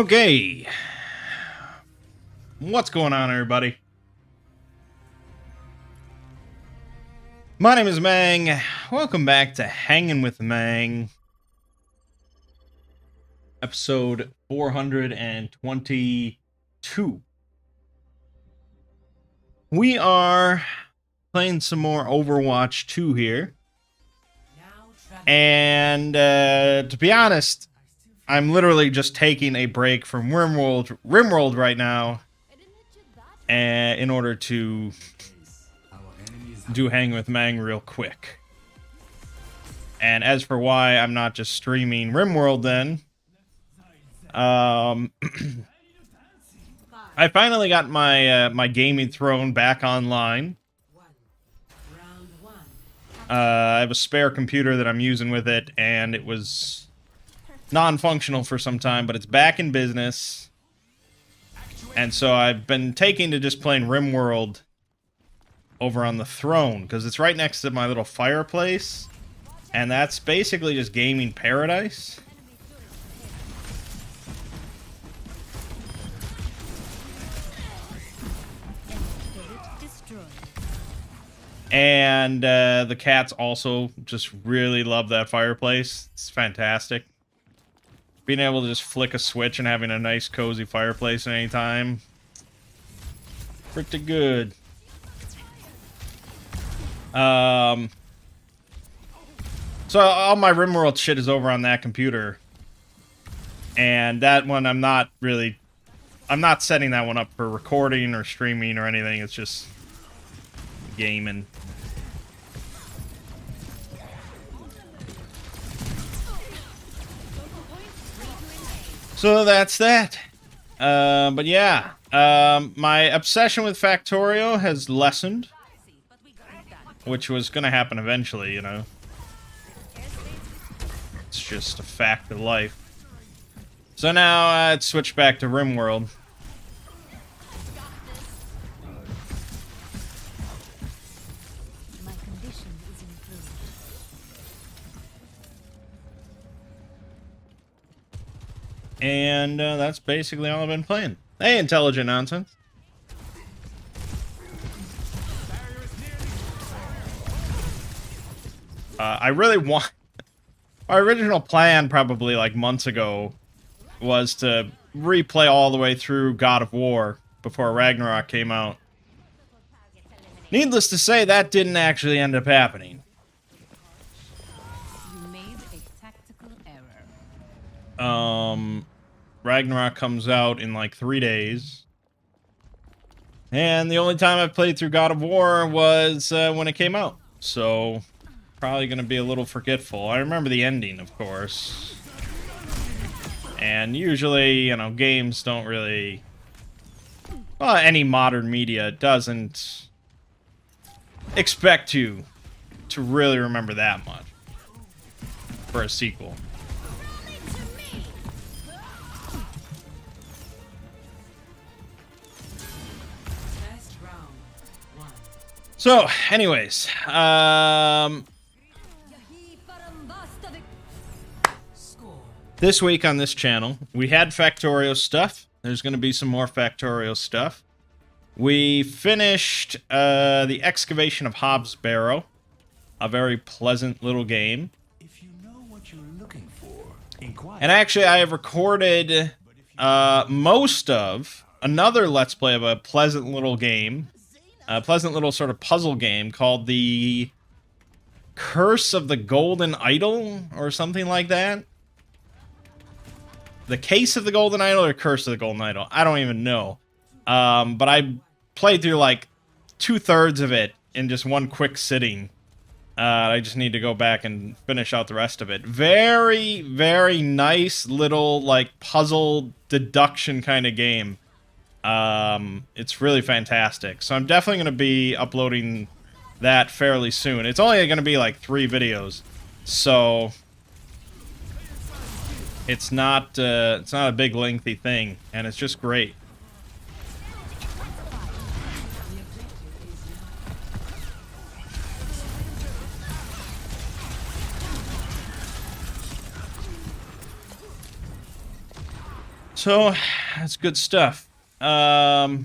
Okay. What's going on, everybody? My name is Mangg. Welcome back to Hanging with Mangg. Episode 422. We are playing some more Overwatch 2 here. And to be honest, I'm literally just taking a break from RimWorld right now in order to do Hang with Mangg real quick. And as for why I'm not just streaming RimWorld then, I finally got my my gaming throne back online. I have a spare computer that I'm using with it, and it was non-functional for some time, but it's back in business. And so I've been taking to just playing RimWorld over on the throne, because it's right next to my little fireplace, and that's basically just gaming paradise. And the cats also just really love that fireplace. It's fantastic. Being able to just flick a switch and having a nice cozy fireplace at any time. Pretty good. So all my RimWorld shit is over on that computer. And that one I'm not setting that one up for recording or streaming or anything. It's just gaming. So that's that. But yeah, my obsession with Factorio has lessened, which was going to happen eventually, you know. It's just a fact of life. So now I'd switch back to RimWorld. And that's basically all I've been playing. Hey, intelligent nonsense. I really want... My original plan, probably like months ago, was to replay all the way through God of War before Ragnarok came out. Needless to say, that didn't actually end up happening. Ragnarok comes out in like 3 days. And the only time I've played through God of War was when it came out. So, probably going to be a little forgetful. I remember the ending, of course. And usually, you know, games don't really... Well, any modern media doesn't expect you to really remember that much for a sequel. So, anyways, this week on this channel, we had Factorio stuff. There's going to be some more Factorio stuff. We finished the excavation of Hobbs Barrow, a very pleasant little game. If you know what you're looking for, inquire. And actually, I have recorded most of another Let's Play of a pleasant little game. A pleasant little sort of puzzle game called the Curse of the Golden Idol, or something like that. The Case of the Golden Idol or Curse of the Golden Idol. I don't even know. But I played through like 2/3 of it in just one quick sitting. I just need to go back and finish out the rest of it. Very, very nice little like puzzle deduction kind of game. It's really fantastic. So I'm definitely going to be uploading that fairly soon. It's only going to be like 3 videos. So it's not a big lengthy thing, and it's just great. So, that's good stuff. You're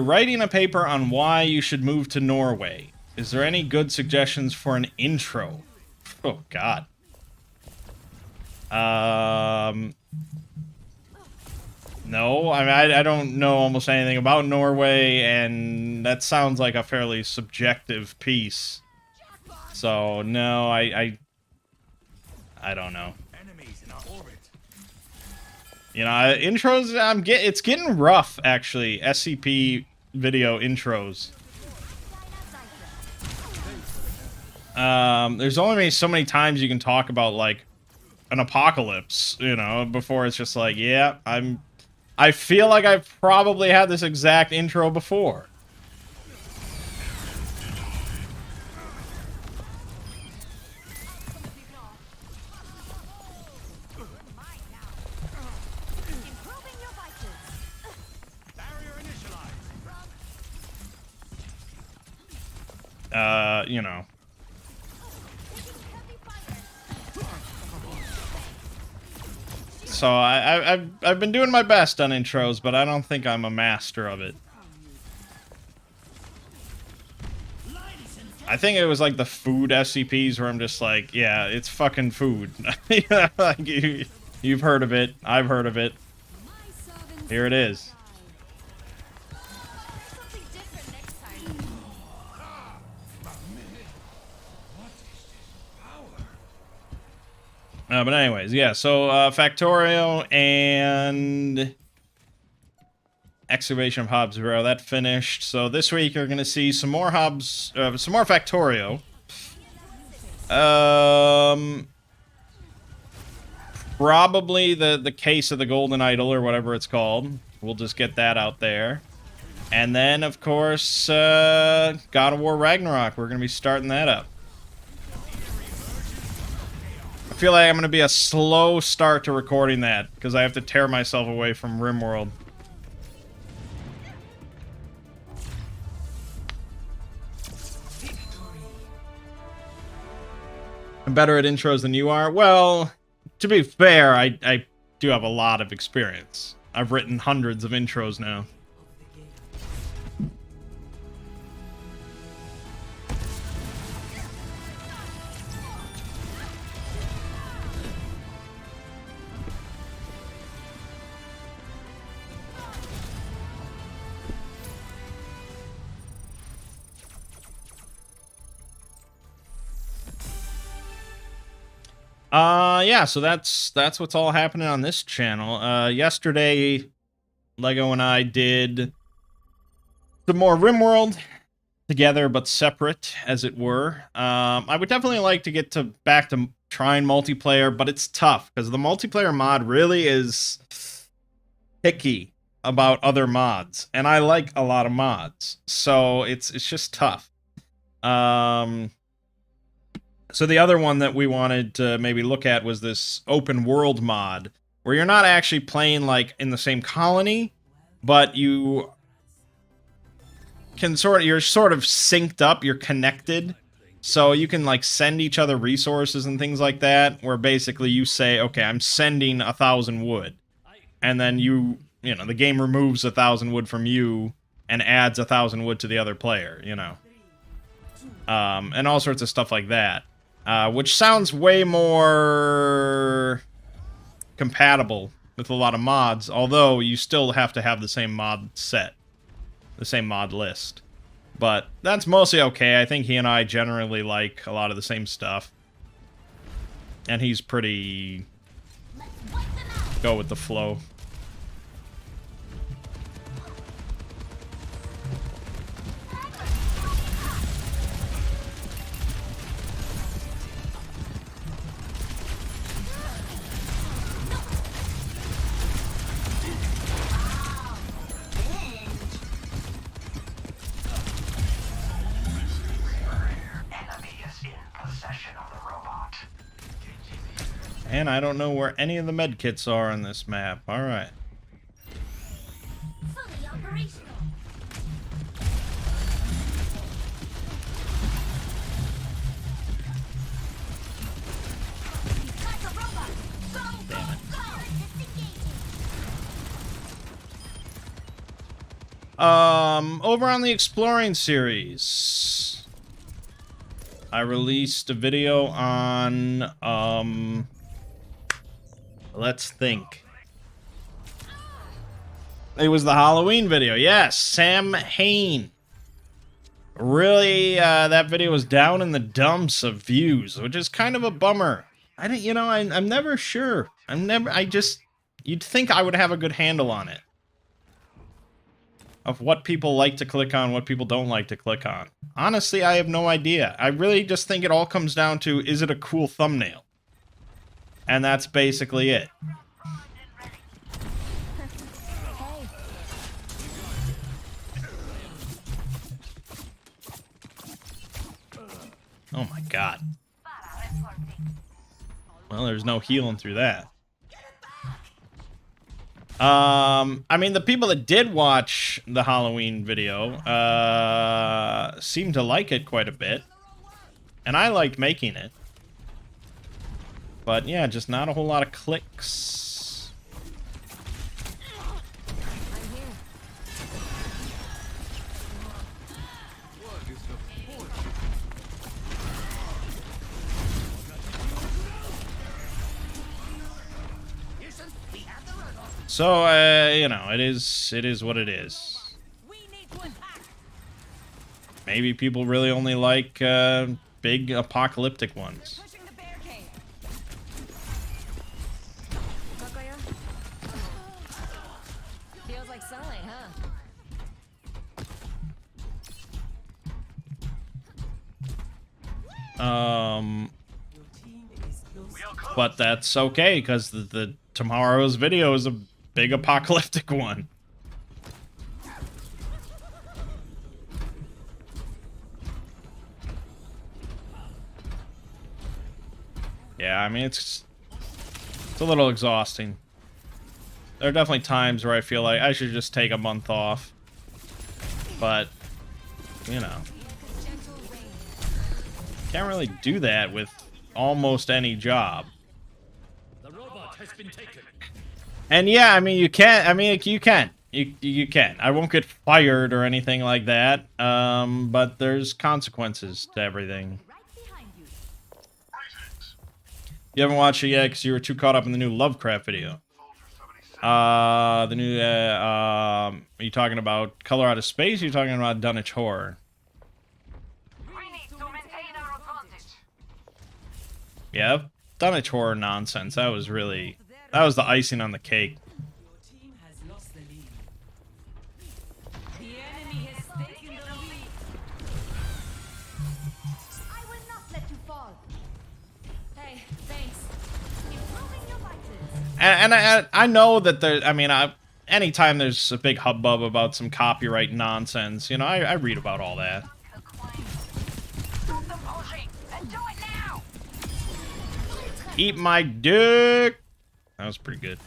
writing a paper on why you should move to Norway. Is there any good suggestions for an intro? Oh, God. No, I mean, I don't know almost anything about Norway, and that sounds like a fairly subjective piece. So, no, I don't know. You know, intros, it's getting rough, actually. SCP video intros. There's only so many times you can talk about, like, an apocalypse, you know, before it's just like, yeah, I feel like I've probably had this exact intro before. You know. So I've been doing my best on intros, but I don't think I'm a master of it. I think it was like the food SCPs where I'm just like, yeah, it's fucking food. Like you've heard of it. I've heard of it. Here it is. But anyways, yeah, so Factorio and Excavation of Hobbs Row, that finished. So this week you're going to see some more some more Factorio. Probably the Case of the Golden Idol or whatever it's called. We'll just get that out there. And then, of course, God of War Ragnarok. We're going to be starting that up. I feel like I'm going to be a slow start to recording that, because I have to tear myself away from RimWorld. I'm better at intros than you are? Well, to be fair, I do have a lot of experience. I've written hundreds of intros now. Yeah, so that's what's all happening on this channel. Yesterday, Lego and I did some more RimWorld together, but separate, as it were. I would definitely like to get back to trying multiplayer, but it's tough, because the multiplayer mod really is picky about other mods, and I like a lot of mods, so it's just tough. So the other one that we wanted to maybe look at was this open world mod, where you're not actually playing like in the same colony, but you can you're sort of synced up, you're connected, so you can like send each other resources and things like that, where basically you say, okay, I'm sending 1,000 wood, and then you know, the game removes 1,000 wood from you and adds 1,000 wood to the other player, you know, and all sorts of stuff like that. Which sounds way more compatible with a lot of mods, although you still have to have the same mod set, the same mod list. But that's mostly okay. I think he and I generally like a lot of the same stuff. And he's pretty go with the flow. And I don't know where any of the medkits are on this map. Alright. Fully operational. Over on the exploring series, I released a video on, let's think. It was the Halloween video. Yes, Sam Hain. Really, that video was down in the dumps of views, which is kind of a bummer. I didn't, you know, I'm never sure. You'd think I would have a good handle on it. Of what people like to click on, what people don't like to click on. Honestly, I have no idea. I really just think it all comes down to, is it a cool thumbnail? And that's basically it. Oh my god. Well, there's no healing through that. I mean, the people that did watch the Halloween video, seemed to like it quite a bit. And I liked making it. But yeah, just not a whole lot of clicks. So, you know, it is what it is. Maybe people really only like, big apocalyptic ones. Feels like sunlight, huh? But that's okay, because the tomorrow's video is a big apocalyptic one. Yeah, I mean, it's a little exhausting. There are definitely times where I feel like I should just take a month off. But, you know. Can't really do that with almost any job. The robot has been taken. And yeah, I mean, you can. I mean, you can. You can. I won't get fired or anything like that. But there's consequences to everything. You haven't watched it yet because you were too caught up in the new Lovecraft video. The new, are you talking about Color Out of Space? Or are you talking about Dunwich Horror? Yeah, Dunwich Horror nonsense. That was the icing on the cake. And I know that there, I mean, anytime there's a big hubbub about some copyright nonsense, you know, I read about all that. Eat my dick! That was pretty good.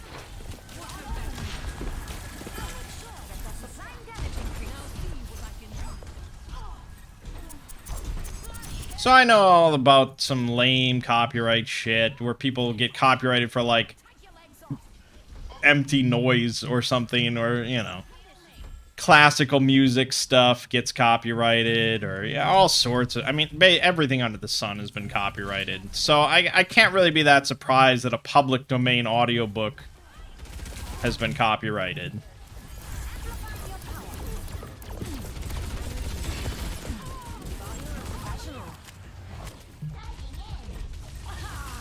So I know all about some lame copyright shit where people get copyrighted for, like, empty noise or something, or, you know, classical music stuff gets copyrighted, or yeah, all sorts of, I mean, everything under the sun has been copyrighted. So I can't really be that surprised that a public domain audiobook has been copyrighted.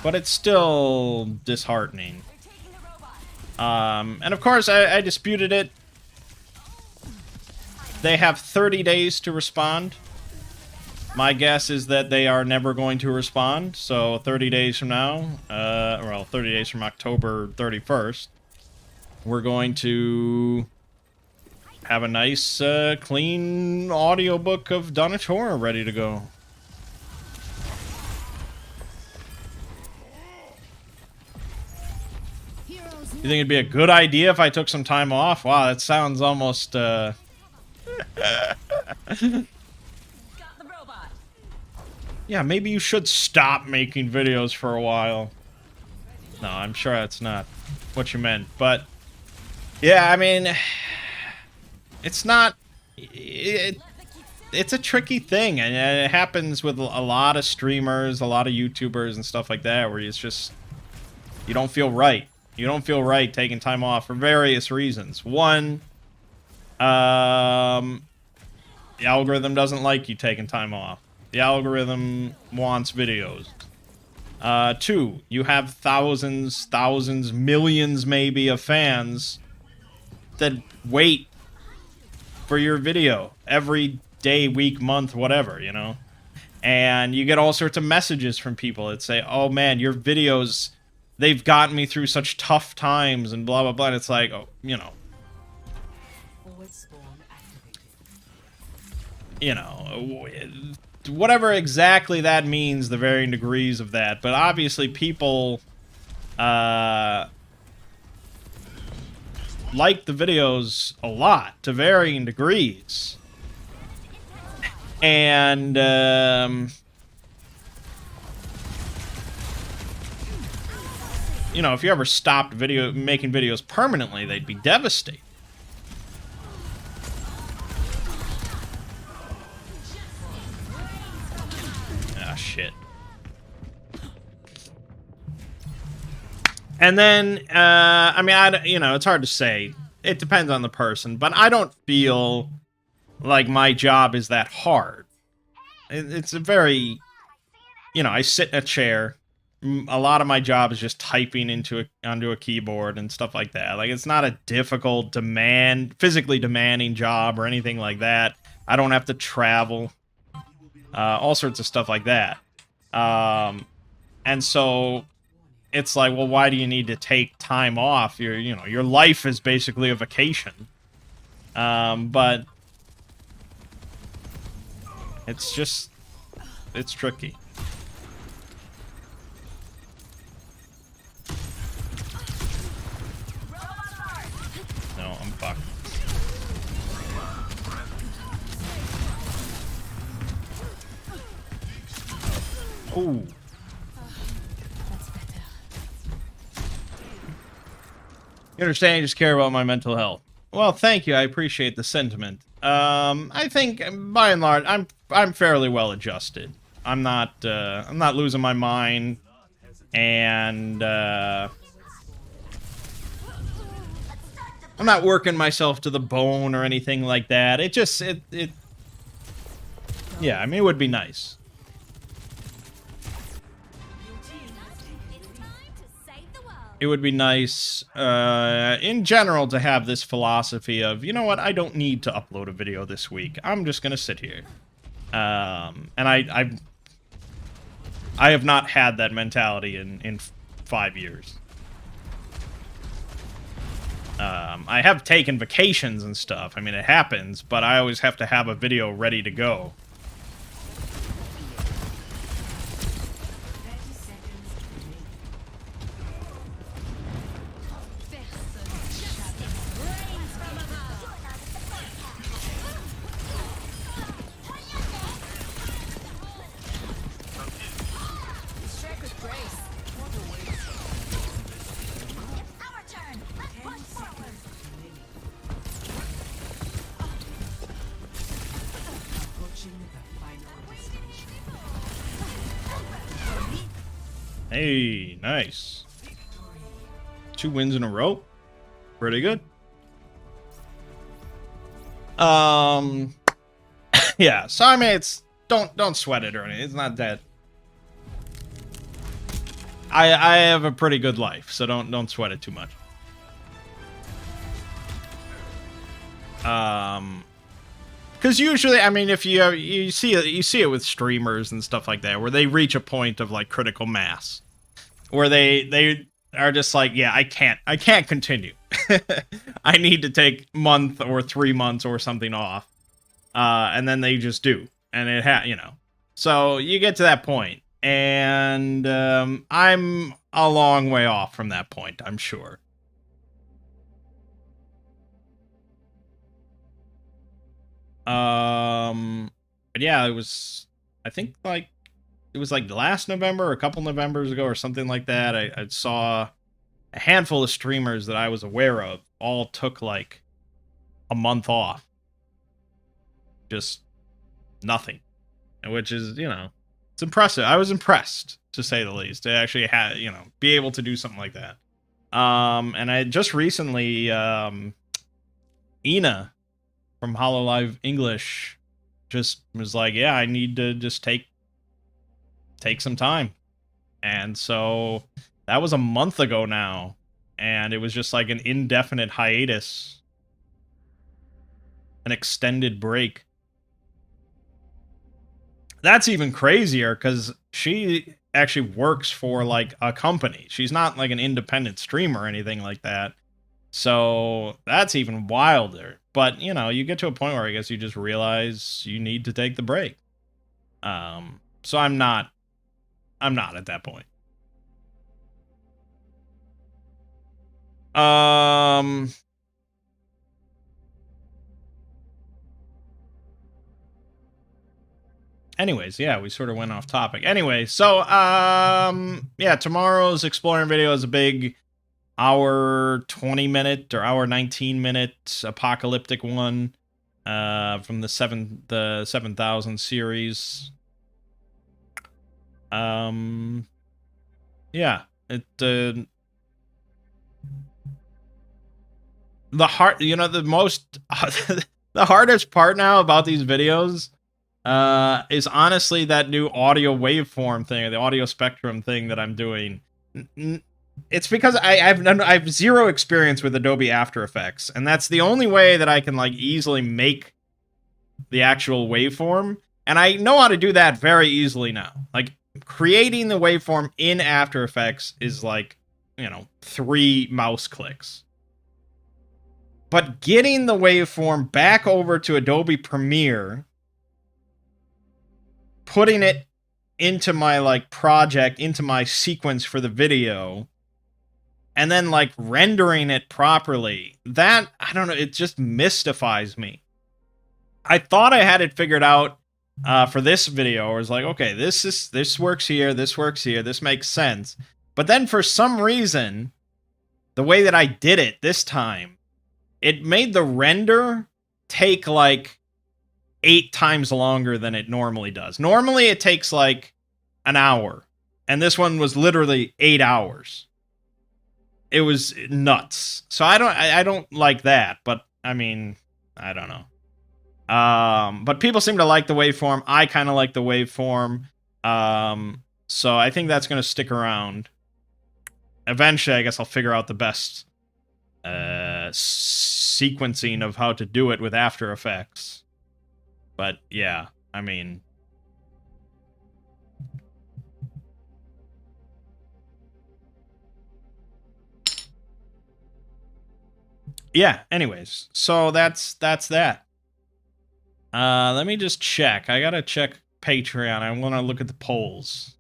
But it's still disheartening. And of course, I disputed it. They have 30 days to respond. My guess is that they are never going to respond. So 30 days from now, well, 30 days from October 31st, we're going to have a nice, clean audiobook of Dunwich Horror ready to go. You think it'd be a good idea if I took some time off? Wow, that sounds almost, Yeah, maybe you should stop making videos for a while. No, I'm sure that's not what you meant, but... Yeah, I mean... It's not it's a tricky thing, and it happens with a lot of streamers, a lot of YouTubers and stuff like that, where it's just, you don't feel right. You don't feel right taking time off for various reasons. One, the algorithm doesn't like you taking time off. The algorithm wants videos. Two, you have thousands, millions maybe of fans that wait for your video every day, week, month, whatever, you know? And you get all sorts of messages from people that say, oh man, your videos, they've gotten me through such tough times and blah, blah, blah. And it's like, oh, whatever exactly that means, the varying degrees of that. But obviously people like the videos a lot to varying degrees. And if you ever stopped making videos permanently, they'd be devastated. Ah, shit. And then, I mean, it's hard to say. It depends on the person, but I don't feel like my job is that hard. It's a very, I sit in a chair. A lot of my job is just typing onto a keyboard and stuff like that. Like, it's not a difficult, physically demanding job or anything like that. I don't have to travel. All sorts of stuff like that. And so it's like, well, why do you need to take time off? Your life is basically a vacation. But it's tricky. No, I'm fucked. Ooh. You understand? You just care about my mental health. Well, thank you. I appreciate the sentiment. I think, by and large, I'm fairly well adjusted. I'm not losing my mind, and I'm not working myself to the bone or anything like that. Yeah, I mean, it would be nice. It would be nice, in general, to have this philosophy of, you know what, I don't need to upload a video this week. I'm just gonna sit here. And I have not had that mentality in 5 years. I have taken vacations and stuff. I mean, it happens, but I always have to have a video ready to go. Hey, nice. 2 wins in a row. Pretty good. Yeah, so I mean, it's don't sweat it or anything. It's not that. I have a pretty good life, so don't sweat it too much. Because usually, I mean, if you see it with streamers and stuff like that, where they reach a point of like critical mass, where they are just like, yeah, I can't continue. I need to take a month or 3 months or something off, and then they just do, and so you get to that point, and I'm a long way off from that point, I'm sure. But yeah, I think like it was like last November or a couple Novembers ago or something like that. I saw a handful of streamers that I was aware of all took like a month off. just nothing, which is, you know, it's impressive. I was impressed, to say the least, to actually have, you know, be able to do something like that. And I just recently, Ina from Hololive English just was like, yeah, I need to just take some time. And so that was a month ago now, and it was just like an indefinite hiatus, an extended break. That's even crazier because she actually works for like a company. She's not like an independent streamer or anything like that. So that's even wilder. But, you know, you get to a point where I guess you just realize you need to take the break. So I'm not at that point. Anyways, yeah, we sort of went off topic. Anyway, so yeah, tomorrow's exploring video is a big hour 20-minute or hour 19-minute apocalyptic one from the 7000 series. Yeah, it the hard, you know, the most the hardest part now about these videos is honestly that new audio waveform thing, or the audio spectrum thing that I'm doing. It's because I've zero experience with Adobe After Effects, and that's the only way that I can like easily make the actual waveform, and I know how to do that very easily now. Like creating the waveform in After Effects is like, you know, 3 mouse clicks. But getting the waveform back over to Adobe Premiere, putting it into my like project, into my sequence for the video, and then like rendering it properly, that, I don't know, it just mystifies me. I thought I had it figured out for this video. I was like, okay, this works here, this works here, this makes sense. But then for some reason, the way that I did it this time, it made the render take like 8 times longer than it normally does. Normally it takes like an hour, and this one was literally 8 hours. It was nuts. So I don't like that, but I mean, I don't know. But people seem to like the waveform. I kind of like the waveform. So I think that's going to stick around. Eventually, I guess I'll figure out the best sequencing of how to do it with After Effects. But yeah, I mean, yeah, anyways, so that's that. Let me just check. I gotta check Patreon. I want to look at the polls,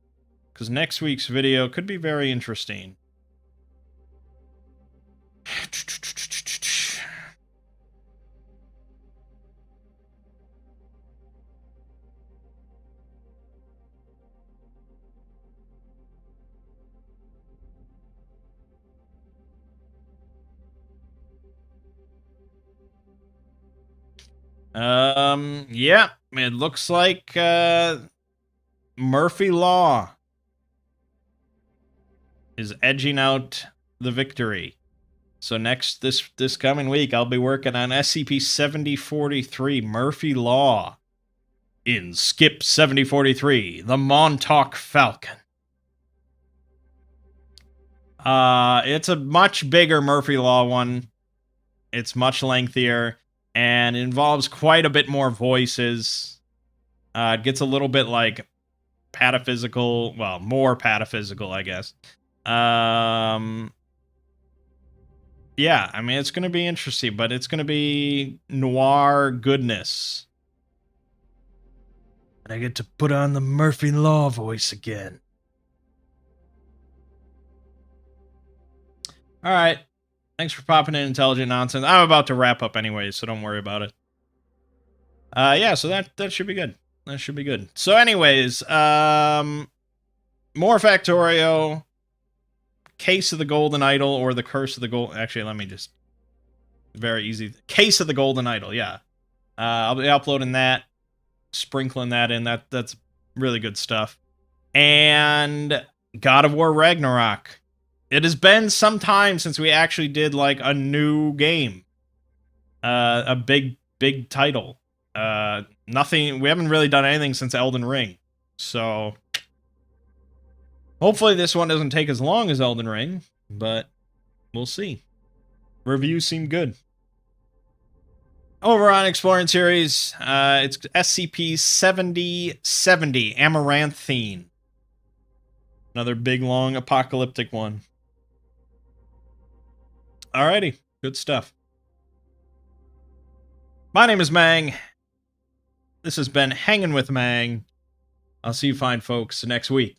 because next week's video could be very interesting. Yeah, it looks like Murphy Law is edging out the victory. So this coming week, I'll be working on SCP-7043 Murphy Law in Skip 7043, the Montauk Falcon. It's a much bigger Murphy Law one. It's much lengthier, and it involves quite a bit more voices. It gets a little bit like pataphysical, well, more pataphysical, I guess. Yeah, I mean, it's going to be interesting, but it's going to be noir goodness. And I get to put on the Murphy Law voice again. All right. Thanks for popping in, Intelligent Nonsense. I'm about to wrap up anyway, so don't worry about it. Yeah, so that should be good. That should be good. So anyways, more Factorio, Case of the Golden Idol, or the Curse of the Gold... Actually, let me just... Very easy. Case of the Golden Idol, yeah. I'll be uploading that, sprinkling that in. That's really good stuff. And God of War Ragnarok. It has been some time since we actually did like a new game, a big title. Nothing. We haven't really done anything since Elden Ring, so hopefully this one doesn't take as long as Elden Ring, but we'll see. Reviews seem good. Over on Exploring Series, it's SCP-7070 Amaranthine. Another big, long, apocalyptic one. Alrighty, good stuff. My name is Mangg. This has been Hanging with Mangg. I'll see you fine folks next week.